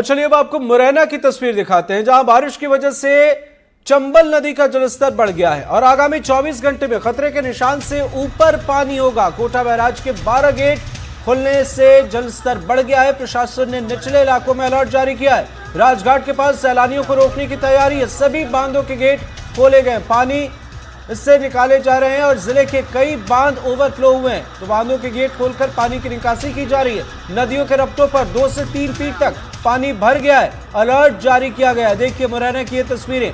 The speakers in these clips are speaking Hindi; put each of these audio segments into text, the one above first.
चलिए अब आपको मुरैना की तस्वीर दिखाते हैं, जहां बारिश की वजह से चंबल नदी का जलस्तर बढ़ गया है और आगामी 24 घंटे में खतरे के निशान से ऊपर पानी होगा। कोटा बैराज के 12 गेट खुलने से जलस्तर बढ़ गया है। प्रशासन ने निचले इलाकों में अलर्ट जारी किया है। राजघाट के पास सैलानियों को रोकने की तैयारी है। सभी बांधों के गेट खोले गए, पानी इससे निकाले जा रहे हैं और जिले के कई बांध ओवरफ्लो हुए हैं, तो बांधों के गेट खोलकर पानी की निकासी की जा रही है। नदियों के रफ्तों पर 2 से 3 फीट तक पानी भर गया है। अलर्ट जारी किया गया है। देखिए मुरैना की ये तस्वीरें,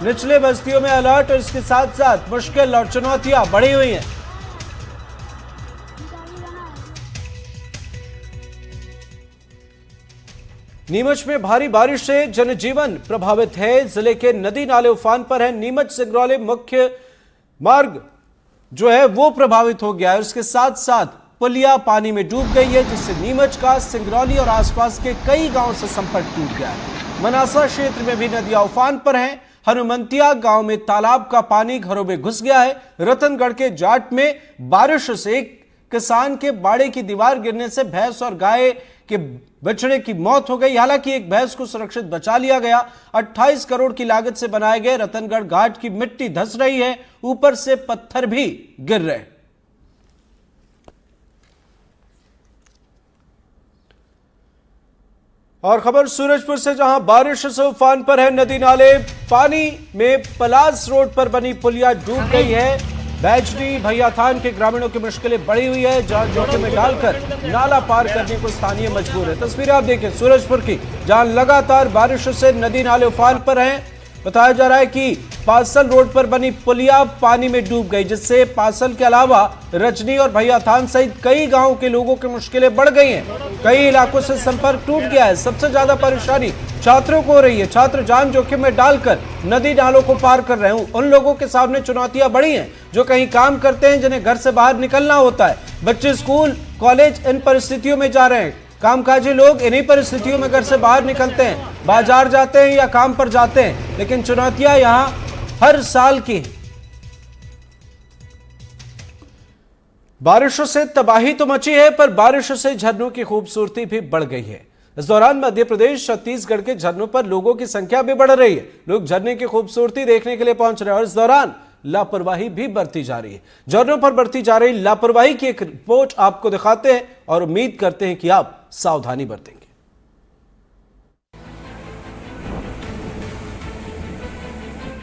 निचले बस्तियों में अलर्ट और इसके साथ साथ मुश्किल और चुनौतियां बढ़ी हुई हैं। नीमच में भारी बारिश से जनजीवन प्रभावित है। जिले के नदी नाले उफान पर है। नीमच सिंगरौली मुख्य मार्ग जो है वो प्रभावित हो गया है। उसके साथ साथ पुलिया पानी में डूब गई है, जिससे नीमच का सिंगरौली और आसपास के कई गांवों से संपर्क टूट गया है। मनासा क्षेत्र में भी नदियां उफान पर हैं। हनुमंतिया गांव में तालाब का पानी घरों में घुस गया है। रतनगढ़ के जाट में बारिश से किसान के बाड़े की दीवार गिरने से भैंस और गाय के बछड़े की मौत हो गई। हालांकि एक भैंस को सुरक्षित बचा लिया गया। 28 करोड़ की लागत से बनाए गए रतनगढ़ घाट की मिट्टी धंस रही है, ऊपर से पत्थर भी गिर रहे हैं। और खबर सूरजपुर से, जहां बारिश से उफान पर है नदी नाले। पानी में पलास रोड पर बनी पुलिया डूब गई है। बैजनी भैयाथान के ग्रामीणों की मुश्किलें बढ़ी हुई है। जान जोखिम में डालकर नाला पार करने को स्थानीय मजबूर है। तस्वीरें आप देखें सूरजपुर की, जहां लगातार बारिश से नदी नाले उफान पर हैं। बताया जा रहा है कि पासल रोड पर बनी पुलिया पानी में डूब गई, जिससे पासल के अलावा रजनी और भैयाथान सहित कई गांवों के लोगों की मुश्किलें बढ़ गई हैं। कई इलाकों से संपर्क टूट गया है। सबसे ज्यादा परेशानी छात्रों को हो रही है। छात्र जान जोखिम में डालकर नदी नालों को पार कर रहे हैं। उन लोगों के सामने चुनौतियां बढ़ी हैं जो कहीं काम करते हैं, जिन्हें घर से बाहर निकलना होता है। बच्चे स्कूल कॉलेज इन परिस्थितियों में जा रहे हैं। कामकाजी लोग इन्हीं परिस्थितियों में घर से बाहर निकलते हैं, बाजार जाते हैं या काम पर जाते हैं, लेकिन चुनौतियां यहां हर साल की। बारिशों से तबाही तो मची है, पर बारिशों से झरनों की खूबसूरती भी बढ़ गई है। इस दौरान मध्य प्रदेश छत्तीसगढ़ के झरनों पर लोगों की संख्या भी बढ़ रही है। लोग झरने की खूबसूरती देखने के लिए पहुंच रहे हैं और इस दौरान लापरवाही भी बरती जा रही है। झरनों पर बरती जा रही लापरवाही की एक रिपोर्ट आपको दिखाते हैं और उम्मीद करते हैं कि आप सावधानी बरतेंगे।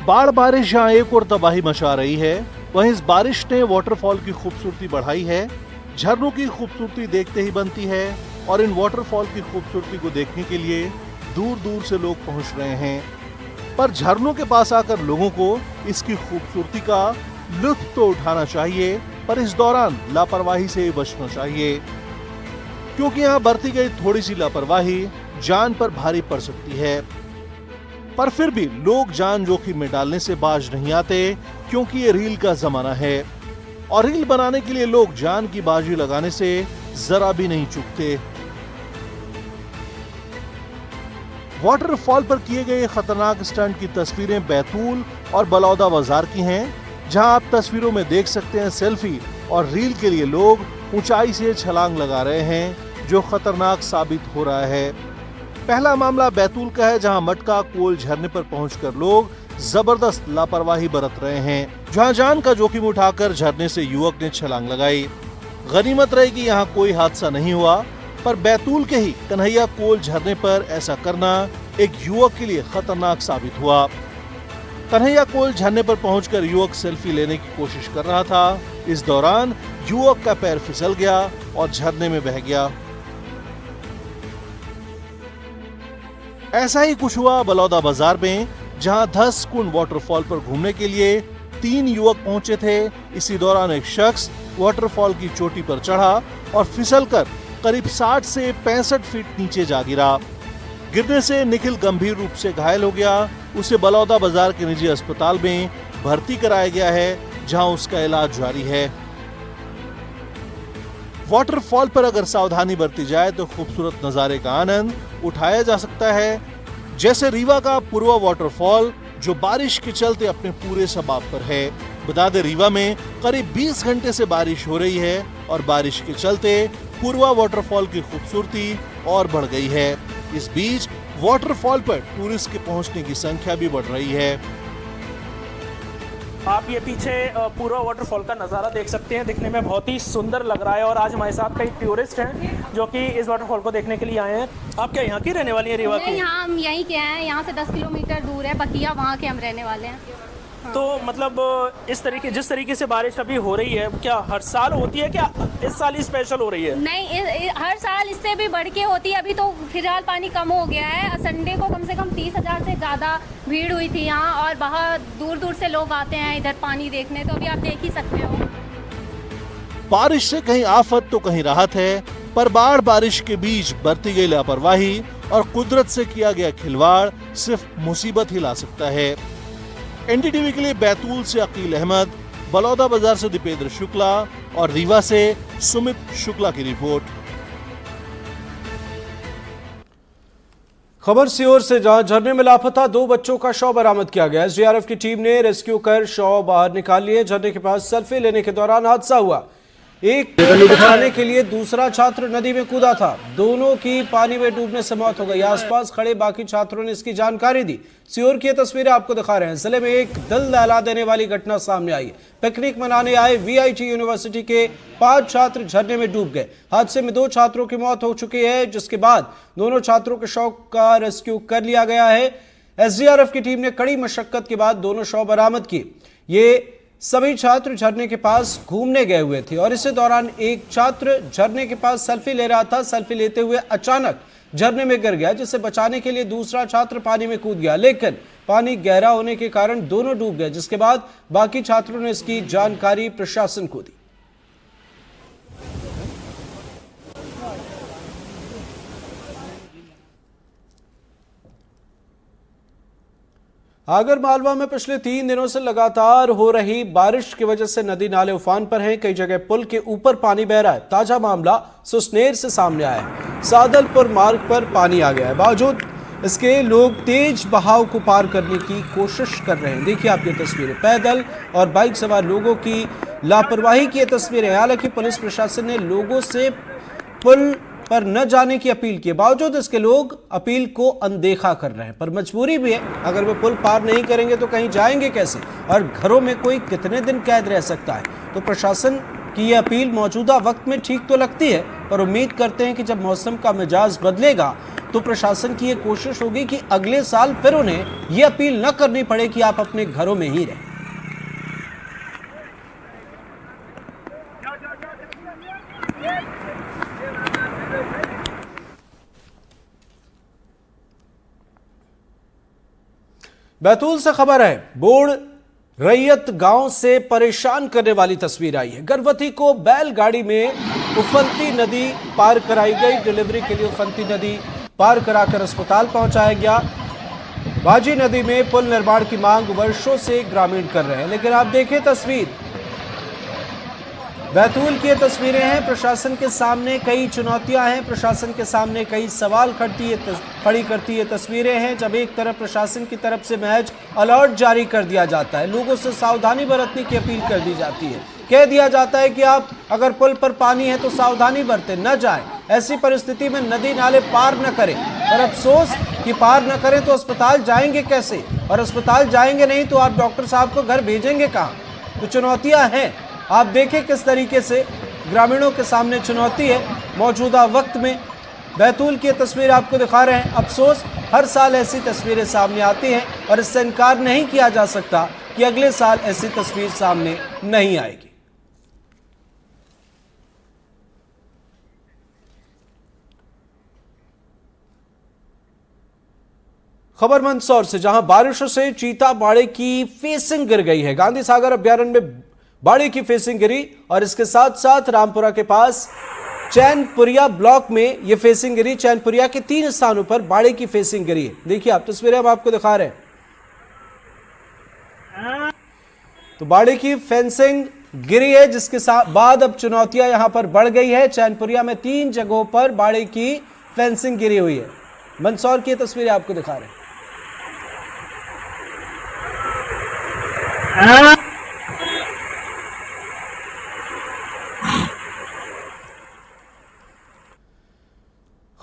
बाढ़ बारिश जहां एक और तबाही मचा रही है, वहीं इस बारिश ने वाटरफॉल की खूबसूरती बढ़ाई है। झरनों की खूबसूरती देखते ही बनती है और इन वाटरफॉल की खूबसूरती को देखने के लिए दूर दूर से लोग पहुंच रहे हैं। पर झरनों के पास आकर लोगों को इसकी खूबसूरती का लुत्फ तो उठाना चाहिए, पर इस दौरान लापरवाही से बचना चाहिए, क्योंकि यहाँ बरती गई थोड़ी सी लापरवाही जान पर भारी पड़ सकती है। पर फिर भी लोग जान जोखिम में डालने से बाज नहीं आते, क्योंकि ये रील का जमाना है और रील बनाने के लिए लोग जान की बाजी लगाने से जरा भी नहीं चूकते। वाटरफॉल पर किए गए खतरनाक स्टंट की तस्वीरें बैतूल और बलौदा बाजार की हैं, जहां आप तस्वीरों में देख सकते हैं सेल्फी और रील के लिए लोग ऊंचाई से छलांग लगा रहे हैं, जो खतरनाक साबित हो रहा है। पहला मामला बैतूल का है, जहां मटका कोल झरने पर पहुंचकर लोग जबरदस्त लापरवाही बरत रहे हैं, जहां जान का जोखिम उठाकर झरने से युवक ने छलांग लगाई। गनीमत रही कि यहाँ कोई हादसा नहीं हुआ, पर बैतूल के ही कन्हैया कोल झरने पर ऐसा करना एक युवक के लिए खतरनाक साबित हुआ। कन्हैया कोल झरने पर पहुंचकर युवक सेल्फी लेने की कोशिश कर रहा था। इस दौरान युवक का पैर फिसल गया और झरने में बह गया। ऐसा ही कुछ हुआ बलौदा बाजार में, जहां धस कुंड वाटरफॉल पर घूमने के लिए 3 युवक पहुंचे थे। इसी दौरान एक शख्स वाटरफॉल की चोटी पर चढ़ा और फिसलकर करीब 60 से 65 फीट नीचे जा गिरा। गिरने से निखिल गंभीर रूप से घायल हो गया। उसे बलौदा बाजार के निजी अस्पताल में भर्ती कराया गया है, जहां उसका इलाज जारी है। वाटरफॉल पर अगर सावधानी बरती जाए तो खूबसूरत नजारे का आनंद उठाया जा सकता है, जैसे रीवा का पूर्वा वाटरफॉल, जो बारिश के चलते अपने पूरे शबाब पर है। बता दें, रीवा में करीब 20 घंटे से बारिश हो रही है और बारिश के चलते पूर्वा वाटरफॉल की खूबसूरती और बढ़ गई है। इस बीच वाटरफॉल पर टूरिस्ट के पहुंचने की संख्या भी बढ़ रही है। आप ये पीछे पूरा वाटरफॉल का नज़ारा देख सकते हैं, दिखने में बहुत ही सुंदर लग रहा है। और आज हमारे साथ कई टूरिस्ट हैं जो कि इस वाटरफॉल को देखने के लिए आए हैं। आप क्या यहाँ की रहने वाली हैं, रीवा की? यहाँ हम यहीं के हैं, यहाँ से 10 किलोमीटर दूर है बकिया, वहाँ के हम रहने वाले हैं। तो मतलब जिस तरीके से बारिश अभी हो रही है, क्या हर साल होती है, क्या इस साल ही स्पेशल हो रही है? नहीं, हर साल इससे भी बढ़ के होती है। अभी तो फिलहाल पानी कम हो गया है। संडे को कम से कम 30,000 से ज़्यादा भीड़ हुई थी यहाँ, और बहुत दूर दूर से लोग आते हैं इधर पानी देखने। तो अभी आप देख ही सकते हो। बारिश से कहीं आफत तो कहीं राहत है, पर बाढ़ बारिश के बीच बरती गई लापरवाही और कुदरत से किया गया खिलवाड़ सिर्फ मुसीबत ही ला सकता है। एनडीटीवी के लिए बैतूल से अकील अहमद, बलौदा बाजार से दीपेंद्र शुक्ला और रीवा से सुमित शुक्ला की रिपोर्ट। खबर सीहोर से, जहां झरने में लापता 2 बच्चों का शव बरामद किया गया। एसडीआरएफ की टीम ने रेस्क्यू कर शव बाहर निकाल लिए। झरने के पास सेल्फी लेने के दौरान हादसा हुआ। एक बचाने के लिए दूसरा छात्र नदी में कूदा था। दोनों की पानी में डूबने से मौत हो गई। आसपास खड़े बाकी छात्रों ने इसकी जानकारी दी। सीहोर की तस्वीरें आपको दिखा रहे हैं। जिले में एक दिल दहला देने वाली घटना सामने आई। पिकनिक मनाने आए वीआईटी यूनिवर्सिटी के 5 छात्र झरने में डूब गए। हादसे में 2 छात्रों की मौत हो चुकी है, जिसके बाद दोनों छात्रों के शव का रेस्क्यू कर लिया गया है। एसडीआरएफ की टीम ने कड़ी मशक्कत के बाद दोनों शव बरामद किए। ये सभी छात्र झरने के पास घूमने गए हुए थे और इसी दौरान एक छात्र झरने के पास सेल्फी ले रहा था। सेल्फी लेते हुए अचानक झरने में गिर गया, जिसे बचाने के लिए दूसरा छात्र पानी में कूद गया, लेकिन पानी गहरा होने के कारण दोनों डूब गए, जिसके बाद बाकी छात्रों ने इसकी जानकारी प्रशासन को दी। आगर मालवा में पिछले 3 दिनों से लगातार हो रही बारिश की वजह से नदी नाले उफान पर हैं। कई जगह पुल के ऊपर पानी बह रहा है। ताजा मामला सुसनेर से सामने आया है। सादलपुर मार्ग पर पानी आ गया है। बावजूद इसके लोग तेज बहाव को पार करने की कोशिश कर रहे हैं। देखिए आप ये तस्वीरें, पैदल और बाइक सवार लोगों की लापरवाही की ये तस्वीरें। हालांकि पुलिस प्रशासन ने लोगों से पुल पर न जाने की अपील की, बावजूद इसके लोग अपील को अनदेखा कर रहे हैं। पर मजबूरी भी है, अगर वे पुल पार नहीं करेंगे तो कहीं जाएंगे कैसे, और घरों में कोई कितने दिन कैद रह सकता है। तो प्रशासन की यह अपील मौजूदा वक्त में ठीक तो लगती है, पर उम्मीद करते हैं कि जब मौसम का मिजाज बदलेगा तो प्रशासन की यह कोशिश होगी कि अगले साल फिर उन्हें यह अपील न करनी पड़े कि आप अपने घरों में ही रहें। बैतूल से खबर है, बोड़ रैयत गांव से परेशान करने वाली तस्वीर आई है। गर्भवती को बैलगाड़ी में उफनती नदी पार कराई गई। डिलीवरी के लिए उफनती नदी पार कराकर अस्पताल पहुंचाया गया। बाजी नदी में पुल निर्माण की मांग वर्षों से ग्रामीण कर रहे हैं, लेकिन आप देखें तस्वीर, बैतूल की ये तस्वीरें हैं। प्रशासन के सामने कई चुनौतियां हैं, प्रशासन के सामने कई सवाल खड़ी करती ये तस्वीरें हैं। जब एक तरफ प्रशासन की तरफ से महज अलर्ट जारी कर दिया जाता है, लोगों से सावधानी बरतने की अपील कर दी जाती है, कह दिया जाता है कि आप अगर पुल पर पानी है तो सावधानी बरतें, न जाएं, ऐसी परिस्थिति में नदी नाले पार न करें। और अफसोस कि पार न करें तो अस्पताल जाएंगे कैसे, और अस्पताल जाएंगे नहीं तो आप डॉक्टर साहब को घर भेजेंगे कहाँ। तो चुनौतियां हैं। आप देखें किस तरीके से ग्रामीणों के सामने चुनौती है मौजूदा वक्त में। बैतूल की तस्वीर आपको दिखा रहे हैं। अफसोस हर साल ऐसी तस्वीरें सामने आती हैं और इससे इनकार नहीं किया जा सकता कि अगले साल ऐसी तस्वीर सामने नहीं आएगी। खबर मंदसौर से, जहां बारिशों से चीता बाड़े की फेसिंग गिर गई है। गांधी सागर अभ्यारण्य में बाड़े की फेसिंग गिरी और इसके साथ साथ रामपुरा के पास चैनपुरिया ब्लॉक में यह फेसिंग गिरी। चैनपुरिया के 3 स्थानों पर बाड़े की फेसिंग गिरी है। देखिए आप तस्वीरें हम आपको दिखा रहे हैं। तो बाड़े की फेंसिंग गिरी है, जिसके बाद अब चुनौतियां यहां पर बढ़ गई है। चैनपुरिया में 3 जगहों पर बाड़े की फेंसिंग गिरी हुई है। मंदसौर की तस्वीरें आपको दिखा रहे हैं।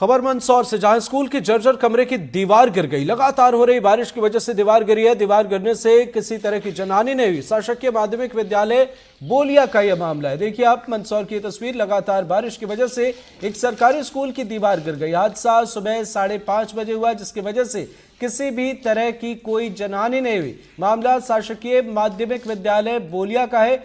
खबर मंदसौर से, जहां स्कूल की जर्जर कमरे की दीवार गिर गई। लगातार हो रही बारिश की वजह से दीवार गिरी है। दीवार गिरने से किसी तरह की जनहानि नहीं हुई। शासकीय माध्यमिक विद्यालय बोलिया का यह मामला है। देखिए आप मंदसौर की तस्वीर। लगातार बारिश की वजह से एक सरकारी स्कूल की दीवार गिर गई। हादसा सुबह 5:30 बजे हुआ, जिसकी वजह से किसी भी तरह की कोई जनहानि नहीं हुई। मामला शासकीय माध्यमिक विद्यालय बोलिया का है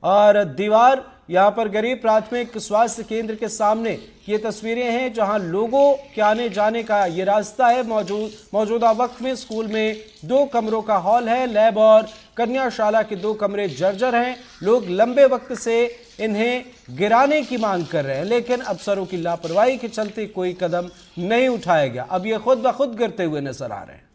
और दीवार यहां पर गिरी। प्राथमिक स्वास्थ्य केंद्र के सामने ये तस्वीरें हैं, जहां लोगों के आने जाने का ये रास्ता है। मौजूदा वक्त में स्कूल में 2 कमरों का हॉल है। लैब और कन्याशाला के 2 कमरे जर्जर हैं। लोग लंबे वक्त से इन्हें गिराने की मांग कर रहे हैं, लेकिन अफसरों की लापरवाही के चलते कोई कदम नहीं उठाया गया। अब ये खुद ब खुद गिरते हुए नजर आ रहे हैं।